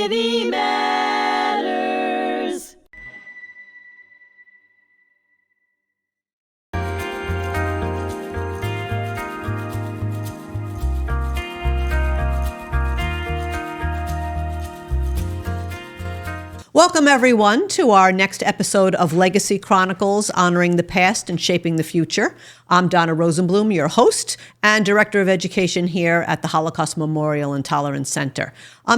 Humanity Matters. Welcome, everyone, to our next episode of Legacy Chronicles, honoring the past and shaping the future. I'm Donna Rosenblum, your host and Director of Education here at the Holocaust Memorial and Tolerance Center.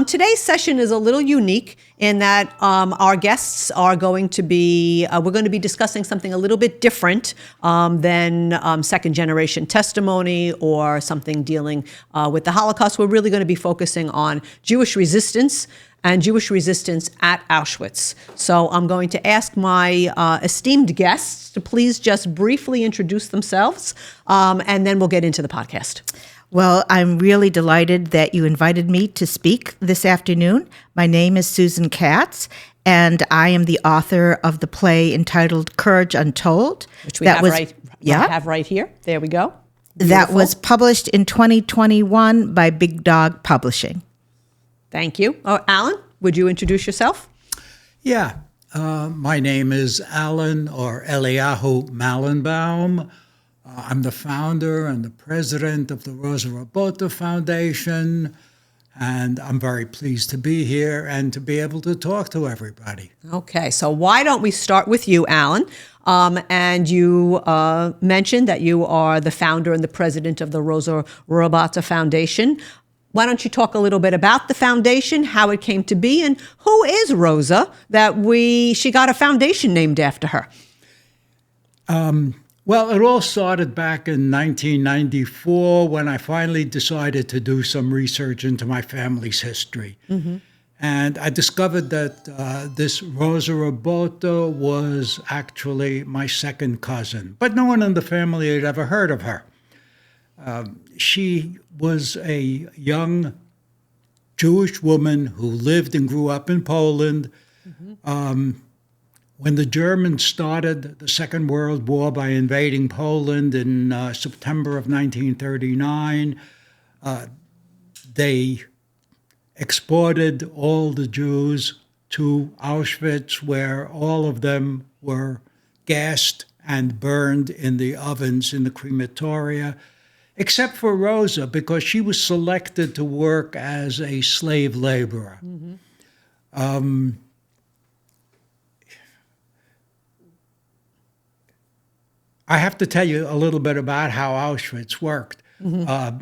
Today's session is a little unique in that our guests are going to be, we're going to be discussing something a little bit different than second-generation testimony or something dealing with the Holocaust. We're really going to be focusing on Jewish resistance and Jewish resistance at Auschwitz. So I'm going to ask my esteemed guests to please just briefly introduce themselves, and then we'll get into the podcast. Well, I'm really delighted that you invited me to speak this afternoon. My name is Susan Katz, and I am the author of the play entitled Courage Untold. Which we have right here. There we go. Beautiful. That was published in 2021 by Big Dog Publishing. Thank you. Allan, would you introduce yourself? Yeah. My name is Allan, or Eliyahu Mallenbaum. I'm the founder and the president of the Rosa Robota Foundation, and I'm very pleased to be here and to be able to talk to everybody. Okay, so why don't we start with you, Allan? And you mentioned that you are the founder and the president of the Rosa Robota Foundation. Why don't you talk a little bit about the foundation, how it came to be, and who is Rosa that she got a foundation named after her? Well, it all started back in 1994 when I finally decided to do some research into my family's history. Mm-hmm. And I discovered that this Rosa Robota was actually my second cousin, but no one in the family had ever heard of her. She was a young Jewish woman who lived and grew up in Poland. Mm-hmm. When the Germans started the Second World War by invading Poland in September of 1939, they exported all the Jews to Auschwitz, where all of them were gassed and burned in the ovens in the crematoria, except for Rosa, because she was selected to work as a slave laborer. Mm-hmm. I have to tell you a little bit about how Auschwitz worked. Mm-hmm.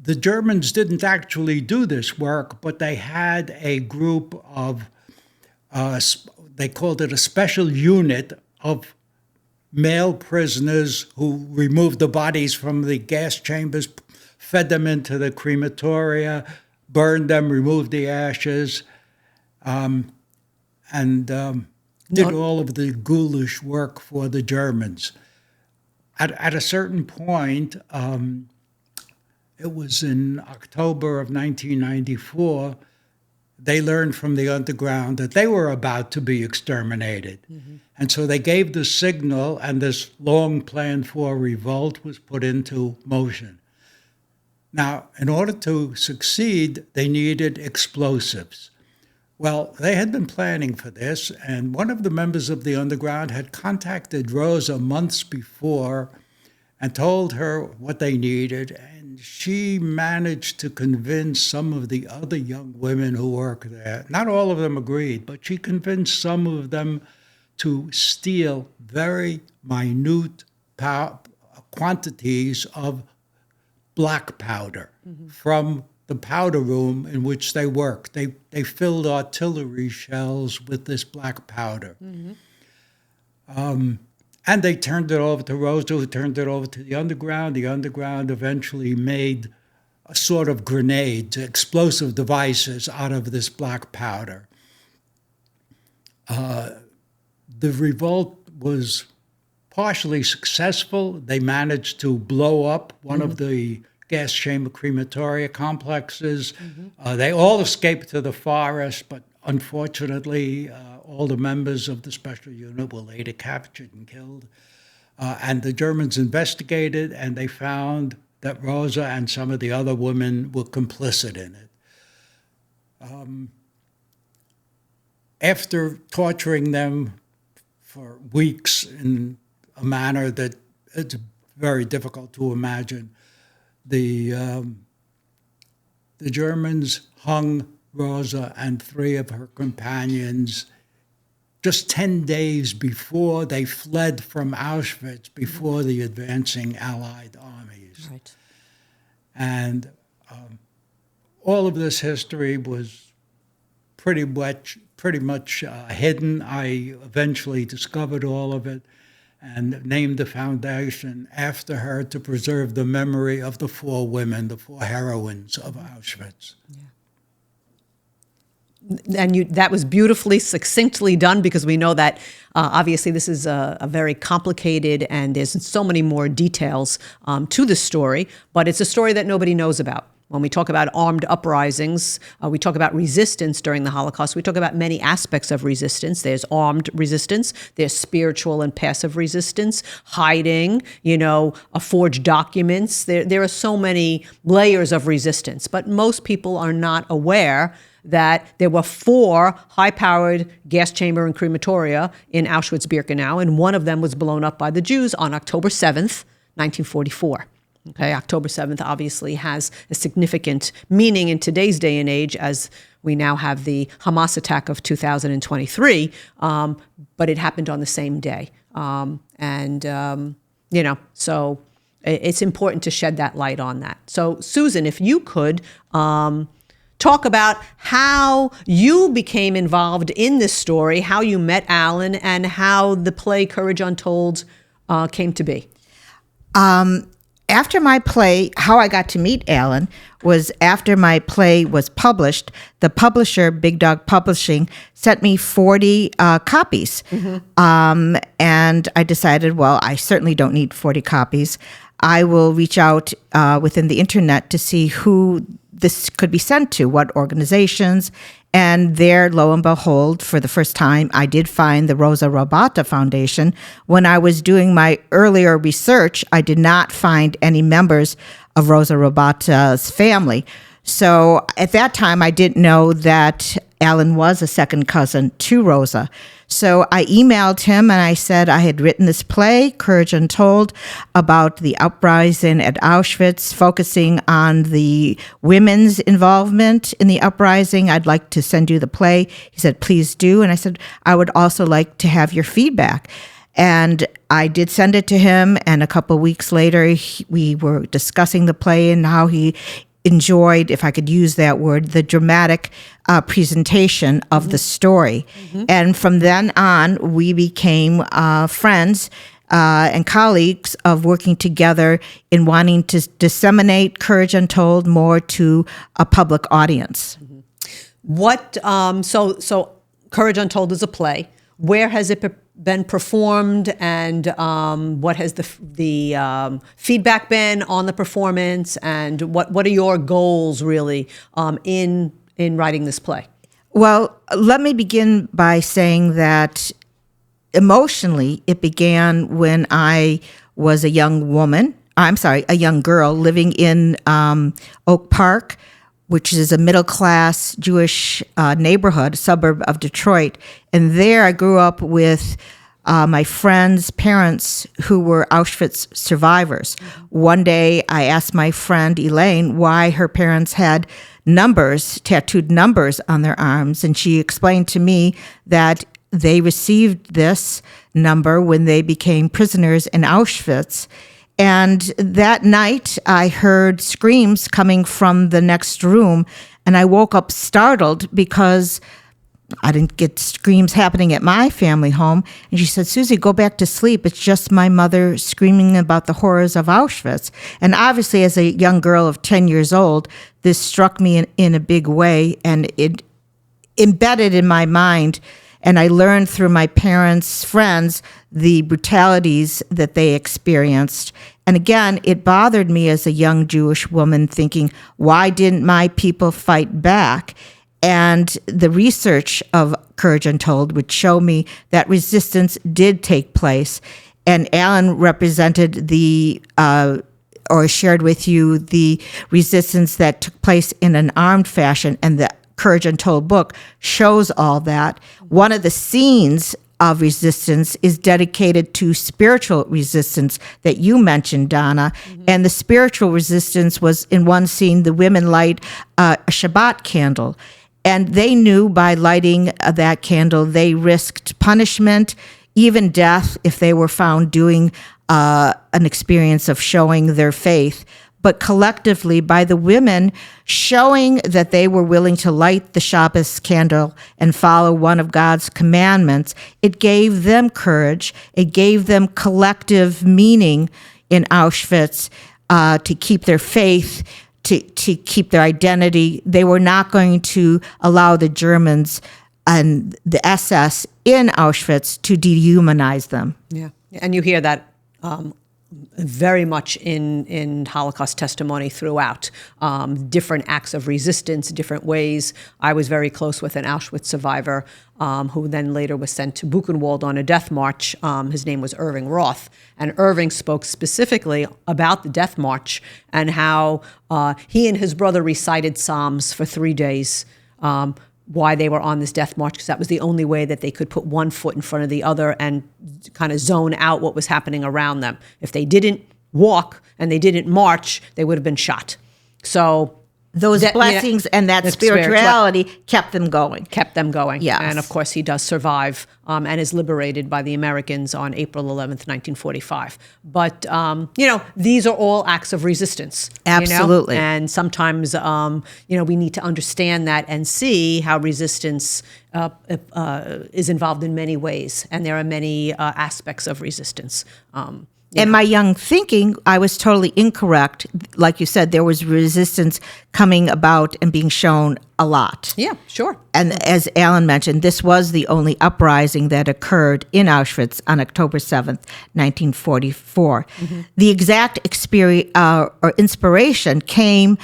The Germans didn't actually do this work, but they had a group of, they called it a special unit of male prisoners who removed the bodies from the gas chambers, fed them into the crematoria, burned them, removed the ashes, and did all of the ghoulish work for the Germans. At a certain point, it was in October of 1994, they learned from the underground that they were about to be exterminated. Mm-hmm. And so they gave the signal, and this long planned for revolt was put into motion. Now, in order to succeed, they needed explosives. Well, they had been planning for this, and one of the members of the underground had contacted Rosa months before and told her what they needed, and she managed to convince some of the other young women who worked there. Not all of them agreed, but she convinced some of them to steal very minute quantities of black powder from the powder room in which they worked. They filled artillery shells with this black powder. Mm-hmm. And they turned it over to Rosa, who turned it over to the underground. The underground eventually made a sort of grenades, explosive devices out of this black powder. The revolt was partially successful. They managed to blow up one of the gas chamber crematoria complexes. Mm-hmm. They all escaped to the forest, but unfortunately, all the members of the special unit were later captured and killed. And the Germans investigated, and they found that Rosa and some of the other women were complicit in it. After torturing them for weeks in a manner that it's very difficult to imagine, the Germans hung Rosa and 3 of her companions just 10 days before they fled from Auschwitz, before the advancing Allied armies. Right. And all of this history was pretty much hidden. I eventually discovered all of it and named the foundation after her to preserve the memory of the 4 women, the 4 heroines of Auschwitz. Yeah. And that was beautifully, succinctly done, because we know that obviously this is a very complicated, and there's so many more details to the story, but it's a story that nobody knows about. When we talk about armed uprisings, we talk about resistance during the Holocaust. We talk about many aspects of resistance. There's armed resistance, there's spiritual and passive resistance, hiding, forged documents. There are so many layers of resistance, but most people are not aware that there were 4 high-powered gas chamber and crematoria in Auschwitz-Birkenau, and one of them was blown up by the Jews on October 7th, 1944. Okay, October 7th obviously has a significant meaning in today's day and age, as we now have the Hamas attack of 2023, but it happened on the same day. So it's important to shed that light on that. So, Susan, if you could talk about how you became involved in this story, how you met Allan, and how the play Courage Untold came to be. After my play, how I got to meet Allan was after my play was published, the publisher, Big Dog Publishing, sent me 40 copies. And I decided, well, I certainly don't need 40 copies. I will reach out within the internet to see who this could be sent to, what organizations. And there, lo and behold, for the first time, I did find the Rosa Robota Foundation. When I was doing my earlier research, I did not find any members of Rosa Robota's family. So at that time, I didn't know that Allan was a second cousin to Rosa. So I emailed him and I said I had written this play, Courage Untold, about the uprising at Auschwitz, focusing on the women's involvement in the uprising. I'd like to send you the play. He said, please do. And I said, I would also like to have your feedback. And I did send it to him. And a couple of weeks later, we were discussing the play and how he enjoyed, if I could use that word, the dramatic presentation of the story. And from then on, we became friends and colleagues of working together in wanting to disseminate Courage Untold more to a public audience. What, so Courage Untold is a play. Where has it been performed, and what has the feedback been on the performance, and what are your goals really in writing this play? Well, let me begin by saying that emotionally, it began when I was a young girl living in Oak Park, which is a middle-class Jewish neighborhood, suburb of Detroit. And there I grew up with my friends' parents who were Auschwitz survivors. One day I asked my friend Elaine why her parents had tattooed numbers on their arms. And she explained to me that they received this number when they became prisoners in Auschwitz. And that night, I heard screams coming from the next room, and I woke up startled because I didn't get screams happening at my family home. And she said, Susie, go back to sleep. It's just my mother screaming about the horrors of Auschwitz. And obviously, as a young girl of 10 years old, this struck me in a big way, and it embedded in my mind. And I learned through my parents' friends the brutalities that they experienced. And again, it bothered me as a young Jewish woman thinking, why didn't my people fight back? And the research of Courage Untold would show me that resistance did take place. And Allan represented or shared with you the resistance that took place in an armed fashion, and the Courage Untold book shows all that. One of the scenes of resistance is dedicated to spiritual resistance that you mentioned, Donna. And the spiritual resistance was, in one scene, the women light a Shabbat candle. And they knew by lighting that candle, they risked punishment, even death, if they were found doing an experience of showing their faith. But collectively, by the women showing that they were willing to light the Shabbos candle and follow one of God's commandments, it gave them courage. It gave them collective meaning in Auschwitz to keep their faith, to keep their identity. They were not going to allow the Germans and the SS in Auschwitz to dehumanize them. Yeah, and you hear that very much in Holocaust testimony throughout. Different acts of resistance, different ways. I was very close with an Auschwitz survivor who then later was sent to Buchenwald on a death march. His name was Irving Roth. And Irving spoke specifically about the death march and how he and his brother recited Psalms for 3 days why they were on this death march, because that was the only way that they could put one foot in front of the other and kind of zone out what was happening around them. If they didn't walk and they didn't march, they would have been shot. So those blessings and that spirituality kept them going. Kept them going. Yes. And of course, he does survive and is liberated by the Americans on April 11th, 1945. But, these are all acts of resistance. Absolutely. And sometimes, we need to understand that and see how resistance is involved in many ways. And there are many aspects of resistance. In my young thinking, I was totally incorrect. Like you said, there was resistance coming about and being shown a lot. Yeah, sure. And as Allan mentioned, this was the only uprising that occurred in Auschwitz on October 7th, 1944. The exact experience or inspiration came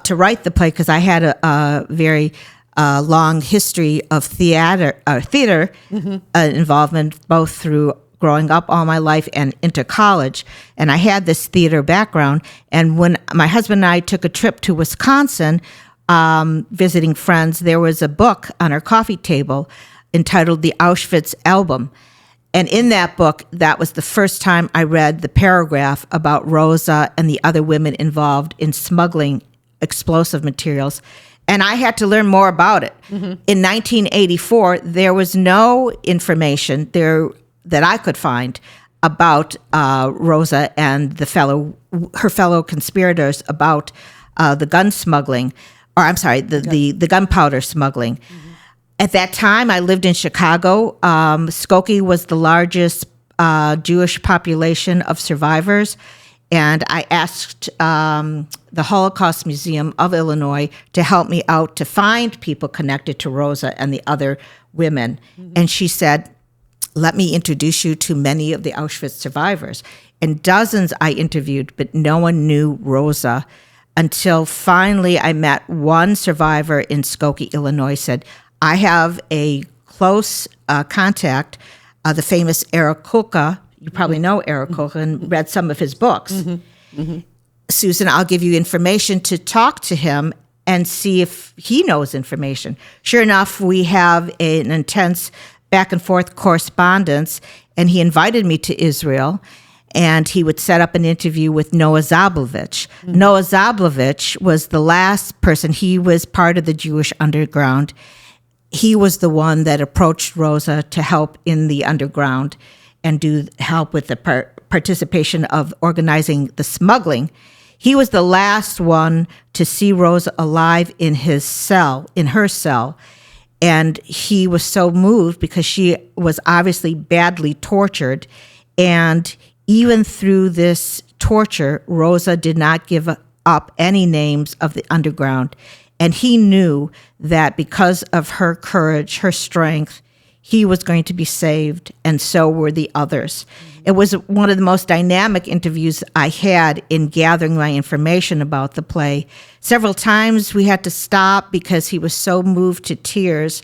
to write the play because I had a very long history of theater involvement, both through growing up all my life and into college. And I had this theater background. And when my husband and I took a trip to Wisconsin, visiting friends, there was a book on our coffee table entitled The Auschwitz Album. And in that book, that was the first time I read the paragraph about Rosa and the other women involved in smuggling explosive materials. And I had to learn more about it. In 1984, there was no information there that I could find about Rosa and her fellow conspirators about the gun smuggling, or I'm sorry, the gunpowder smuggling. At that time, I lived in Chicago. Skokie was the largest Jewish population of survivors, and I asked the Holocaust Museum of Illinois to help me out to find people connected to Rosa and the other women. And she said, let me introduce you to many of the Auschwitz survivors. And dozens I interviewed, but no one knew Rosa until finally I met one survivor in Skokie, Illinois, said, I have a close contact, the famous Eric Kulka. You probably know Eric Kulka and read some of his books. Susan, I'll give you information to talk to him and see if he knows information. Sure enough, we have an intense back and forth correspondence, and he invited me to Israel, and he would set up an interview with Noah Zablovich. Noah Zablovich was the last person. He was part of the Jewish underground. He was the one that approached Rosa to help in the underground and help with the participation of organizing the smuggling. He was the last one to see Rosa alive in her cell. And he was so moved because she was obviously badly tortured. And even through this torture, Rosa did not give up any names of the underground. And he knew that because of her courage, her strength, he was going to be saved, and so were the others. It was one of the most dynamic interviews I had in gathering my information about the play. Several times we had to stop because he was so moved to tears,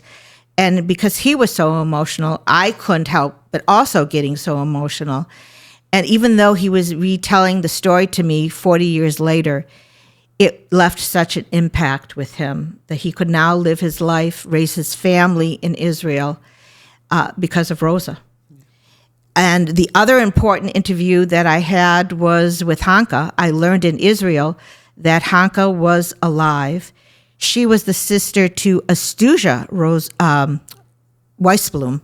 and because he was so emotional, I couldn't help but also getting so emotional. And even though he was retelling the story to me 40 years later, it left such an impact with him that he could now live his life, raise his family in Israel because of Rosa. And the other important interview that I had was with Hanka. I learned in Israel that Hanka was alive. She was the sister to Astuja Weisblum,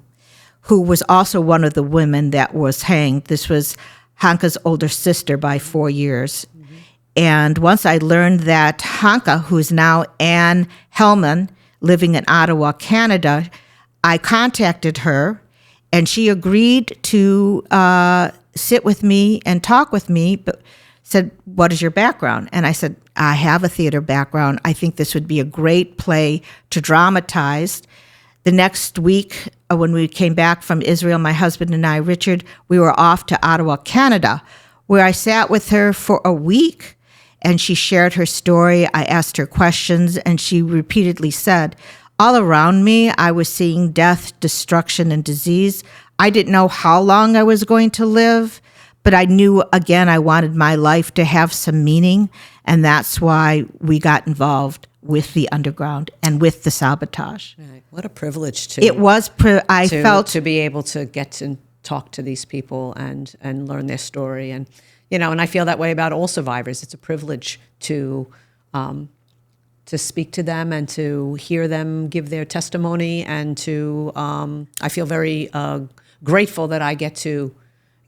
who was also one of the women that was hanged. This was Hanka's older sister by 4 years. Mm-hmm. And once I learned that Hanka, who is now Anne Hellman, living in Ottawa, Canada, I contacted her, and she agreed to sit with me and talk with me, but said, "What is your background?" And I said, "I have a theater background. I think this would be a great play to dramatize." The next week, when we came back from Israel, my husband and I, Richard, we were off to Ottawa, Canada, where I sat with her for a week, and she shared her story. I asked her questions, and she repeatedly said, "All around me, I was seeing death, destruction, and disease. I didn't know how long I was going to live, but I knew, again, I wanted my life to have some meaning, and that's why we got involved with the underground and with the sabotage." Right. What a privilege to It was. I felt to be able to get to talk to these people and learn their story, and and I feel that way about all survivors. It's a privilege to speak to them and to hear them give their testimony, and to I feel very grateful that I get to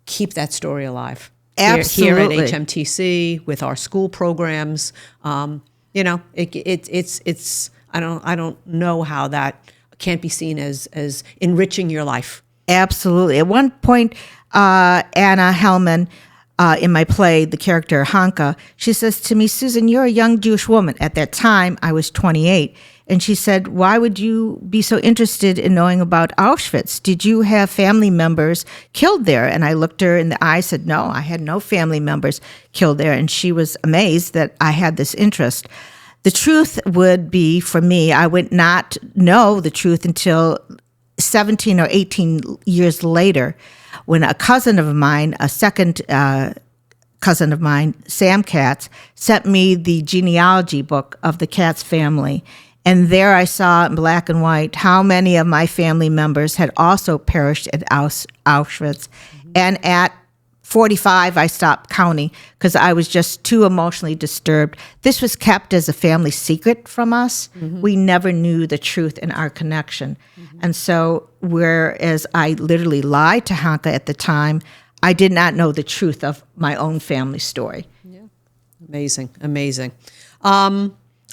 keep that story alive. Absolutely. Here at HMTC with our school programs. It's I don't know how that can't be seen as enriching your life. Absolutely. At one point, Anna Hellman, in my play, the character Hanka, she says to me, "Susan, you're a young Jewish woman." At that time, I was 28. And she said, "Why would you be so interested in knowing about Auschwitz? Did you have family members killed there?" And I looked her in the eye and said, "No, I had no family members killed there." And she was amazed that I had this interest. The truth would be, for me, I would not know the truth until 17 or 18 years later, when a cousin of mine, a second cousin of mine, Sam Katz, sent me the genealogy book of the Katz family. And there I saw in black and white how many of my family members had also perished at Auschwitz. Mm-hmm. And at 45, I stopped counting because I was just too emotionally disturbed. This was kept as a family secret from us. Mm-hmm. We never knew the truth in our connection. Mm-hmm. And so, whereas I literally lied to Hanka at the time, I did not know the truth of my own family story. Yeah, amazing.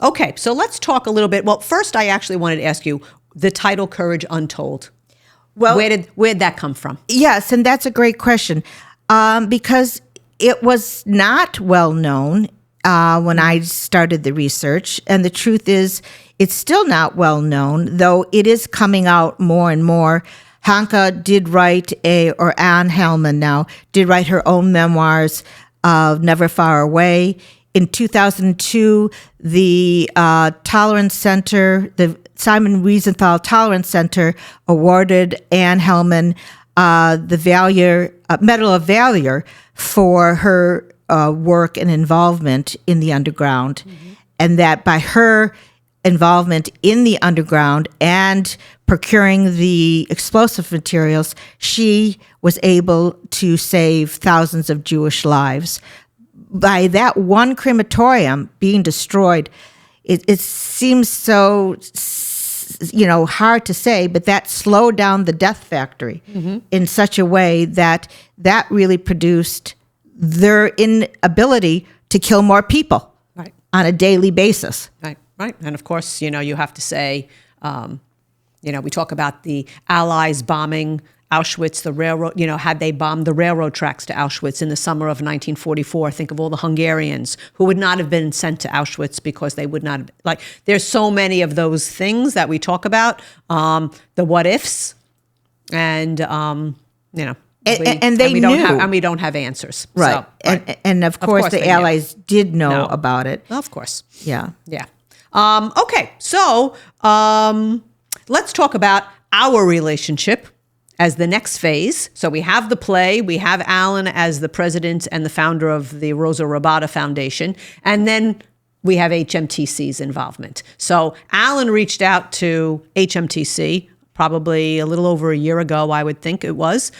Okay, so let's talk a little bit. Well, first, I actually wanted to ask you the title "Courage Untold." Well, where'd that come from? Yes, and that's a great question. Because it was not well known when I started the research. And the truth is, it's still not well known, though it is coming out more and more. Hanka did write Anne Hellman now, did write her own memoirs of Never Far Away. In 2002, the Tolerance Center, the Simon Wiesenthal Tolerance Center, awarded Anne Hellman the Medal of Valor for her work and involvement in the underground. Mm-hmm. And that by her involvement in the underground and procuring the explosive materials, she was able to save thousands of Jewish lives. By that one crematorium being destroyed, it seems so hard to say, but that slowed down the death factory mm-hmm. in such a way that really produced their inability to kill more people on a daily basis. Right. And of course, you have to say, we talk about the Allies bombing Auschwitz, the railroad, had they bombed the railroad tracks to Auschwitz in the summer of 1944, think of all the Hungarians who would not have been sent to Auschwitz because they would not have, there's so many of those things that we talk about, the what ifs, and, and we don't have answers. Right. So, and of course the Allies did know about it. Of course. Yeah. Yeah. Okay. So, let's talk about our relationship as the next phase. So we have the play, we have Allan as the president and the founder of the Rosa Robota Foundation, and then we have HMTC's involvement. So Allan reached out to HMTC probably a little over a year ago, I would think it was,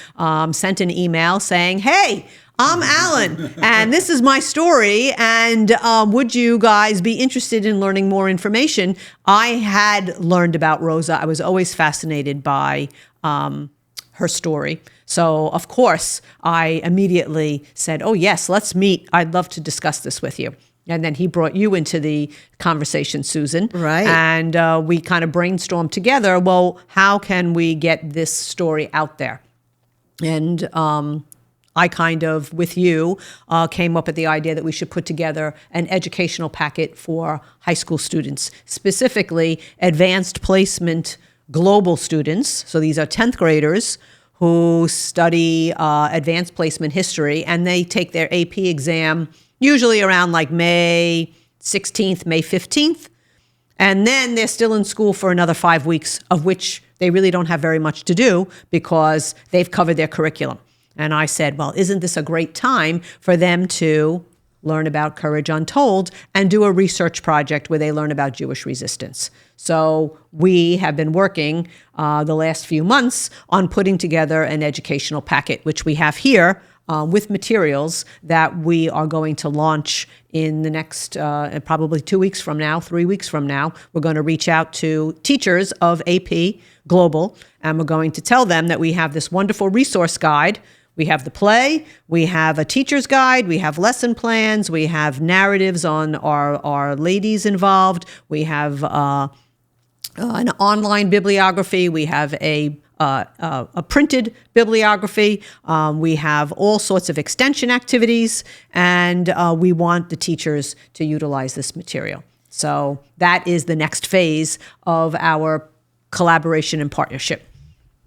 sent an email saying, hey, I'm Allan, and this is my story, and would you guys be interested in learning more information? I had learned about Rosa. I was always fascinated by her story. So, of course, I immediately said, oh, yes, let's meet. I'd love to discuss this with you. And then he brought you into the conversation, Susan. Right. And we kind of brainstormed together, well, how can we get this story out there? And I kind of, with you, came up with the idea that we should put together an educational packet for high school students, specifically advanced placement global students. So these are 10th graders who study advanced placement history, and they take their AP exam usually around like May 16th, May 15th. And then they're still in school for another 5 weeks, of which they really don't have very much to do because they've covered their curriculum. And I said, well, isn't this a great time for them to learn about Courage Untold and do a research project where they learn about Jewish resistance? So we have been working the last few months on putting together an educational packet, which we have here with materials that we are going to launch in the next probably 2 weeks from now, 3 weeks from now. We're going to reach out to teachers of AP Global, and we're going to tell them that we have this wonderful resource guide. We have the play, we have a teacher's guide, we have lesson plans, we have narratives on our ladies involved, we have an online bibliography, we have a printed bibliography, we have all sorts of extension activities, and we want the teachers to utilize this material. So that is the next phase of our collaboration and partnership.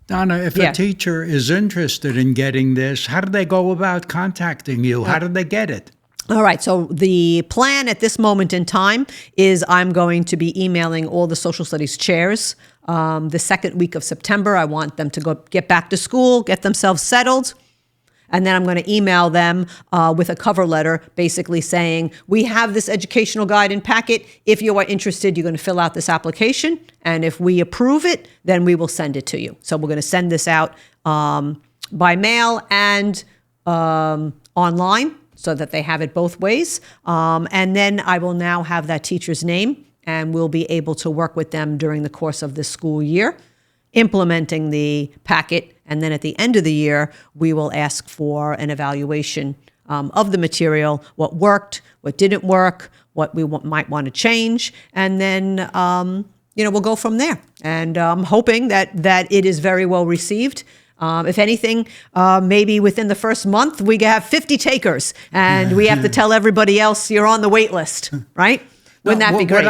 Donna, if a teacher is interested in getting this, how do they go about contacting you? How do they get it? All right. So the plan at this moment in time is I'm going to be emailing all the social studies chairs. The second week of September, I want them to go get back to school, get themselves settled. And then I'm going to email them with a cover letter basically saying, we have this educational guide and packet. If you are interested, you're going to fill out this application. And if we approve it, then we will send it to you. So we're going to send this out by mail and online so that they have it both ways. And then I will now have that teacher's name, and we'll be able to work with them during the course of this school year, implementing the packet. And then at the end of the year, we will ask for an evaluation of the material, what worked, what didn't work, what we might want to change. And then, we'll go from there. And I'm hoping that it is very well received. If anything, maybe within the first month, we have 50 takers, and we have to tell everybody else you're on the wait list, right? Wouldn't that be great?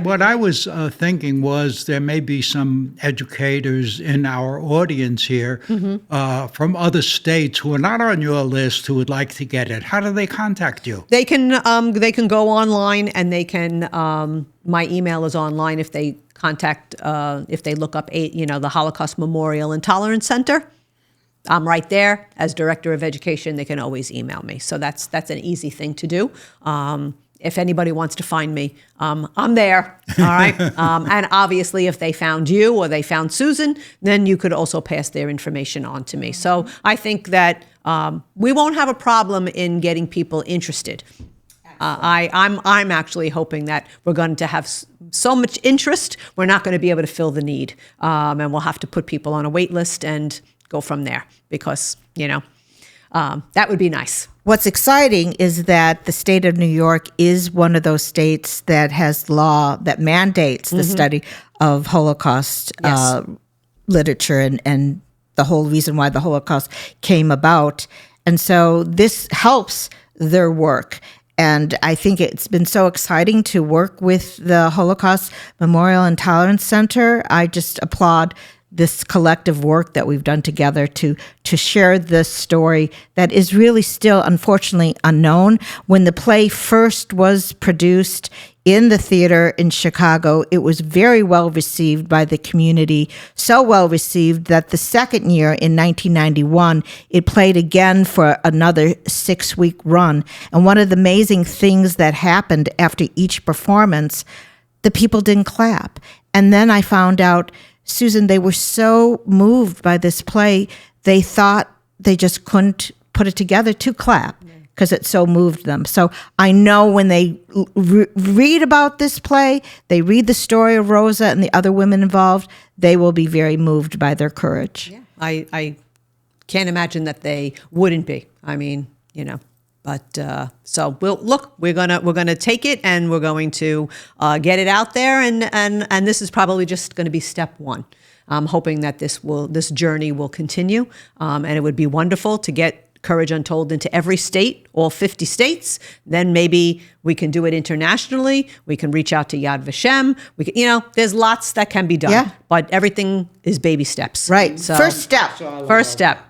What I was thinking was there may be some educators in our audience here from other states who are not on your list who would like to get it. How do they contact you? They can go online, and they can. My email is online if they contact if they look up the Holocaust Memorial and Tolerance Center. I'm right there as Director of Education. They can always email me. So that's an easy thing to do. If anybody wants to find me, I'm there, all right? And obviously, if they found you or they found Susan, then you could also pass their information on to me. So I think that we won't have a problem in getting people interested. I'm actually hoping that we're going to have so much interest, we're not going to be able to fill the need. And we'll have to put people on a wait list and go from there because, that would be nice. What's exciting is that the state of New York is one of those states that has law that mandates the study of Holocaust literature and the whole reason why the Holocaust came about. And so this helps their work. And I think it's been so exciting to work with the Holocaust Memorial and Tolerance Center. I just applaud this collective work that we've done together to share this story that is really still, unfortunately, unknown. When the play first was produced in the theater in Chicago, it was very well received by the community, so well received that the second year in 1991, it played again for another 6-week run. And one of the amazing things that happened after each performance, the people didn't clap. And then I found out, Susan, they were so moved by this play, they thought they just couldn't put it together to clap because it so moved them. So I know when they read about this play, they read the story of Rosa and the other women involved, they will be very moved by their courage. Yeah. I can't imagine that they wouldn't be. I mean, but so we're gonna take it and we're going to get it out there, and this is probably just going to be step one. I'm hoping that this journey will continue, and it would be wonderful to get Courage Untold into every state, all 50 states. Then maybe we can do it internationally. We can reach out to Yad Vashem. We can, there's lots that can be done, but everything is baby steps. Right. So, first step. First step.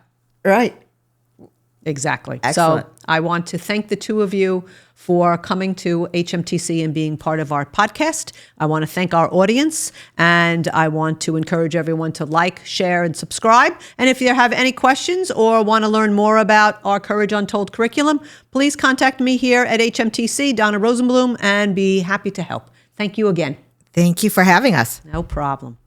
Right. Exactly. Excellent. So I want to thank the two of you for coming to HMTC and being part of our podcast. I want to thank our audience, and I want to encourage everyone to like, share, and subscribe. And if you have any questions or want to learn more about our Courage Untold curriculum, please contact me here at HMTC, Donna Rosenblum, and be happy to help. Thank you again. Thank you for having us. No problem.